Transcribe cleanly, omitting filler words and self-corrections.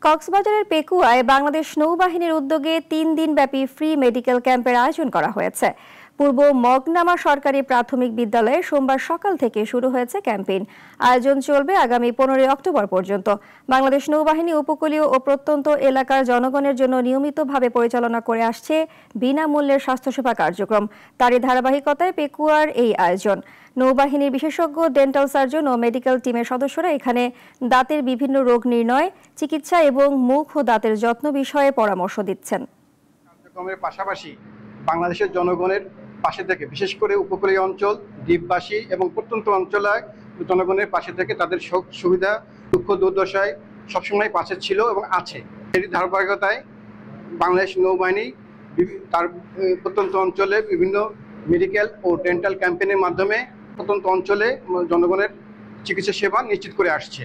কক্সবাজারের পেকুয়ায় বাংলাদেশ নৌবাহিনীর উদ্যোগে ৩ দিনব্যাপী ফ্রি মেডিকেল ক্যাম্পের আয়োজন করা হয়েছে। পূর্ব মগনামা সরকারি প্রাথমিক বিদ্যালয়ে সোমবার সকাল থেকে শুরু হয়েছে ক্যাম্পেইন। আয়োজন চলবে আগামী 15 অক্টোবর পর্যন্ত। বাংলাদেশ নৌবাহিনী উপকূলীয় ও প্রত্যন্ত এলাকার জনগণের জন্য নিয়মিতভাবে পরিচালনা করে আসছে বিনামূল্যের স্বাস্থ্যসেবা কার্যক্রম। তারই ধারাবাহিকতায় পেকুয়ার এই আয়োজন। নৌবাহিনীর বিশেষজ্ঞ, ডেন্টাল সার্জন ও মেডিকেল টিমের সদস্যরা এখানে দাঁতের বিভিন্ন রোগ নির্ণয়, চিকিৎসা এবং মুখ ও দাঁতের যত্ন বিষয়ে পরামর্শ দিচ্ছেন। কার্যক্রমের পাশাপাশি বাংলাদেশের জনগণের পাশে থেকে, বিশেষ করে উপকূলীয় অঞ্চল, দ্বীপবাসী এবং প্রত্যন্ত অঞ্চলের জনগণের পাশে থেকে তাদের সুখ সুবিধা, দুঃখ দুর্দশায় সবসময় পাশে ছিল এবং আছে। এর ধারাবাহিকতায় বাংলাদেশ নৌবাহিনী তার প্রত্যন্ত অঞ্চলে বিভিন্ন মেডিকেল ও ডেন্টাল ক্যাম্পেইনের মাধ্যমে প্রত্যন্ত অঞ্চলে জনগণের চিকিৎসা সেবা নিশ্চিত করে আসছে।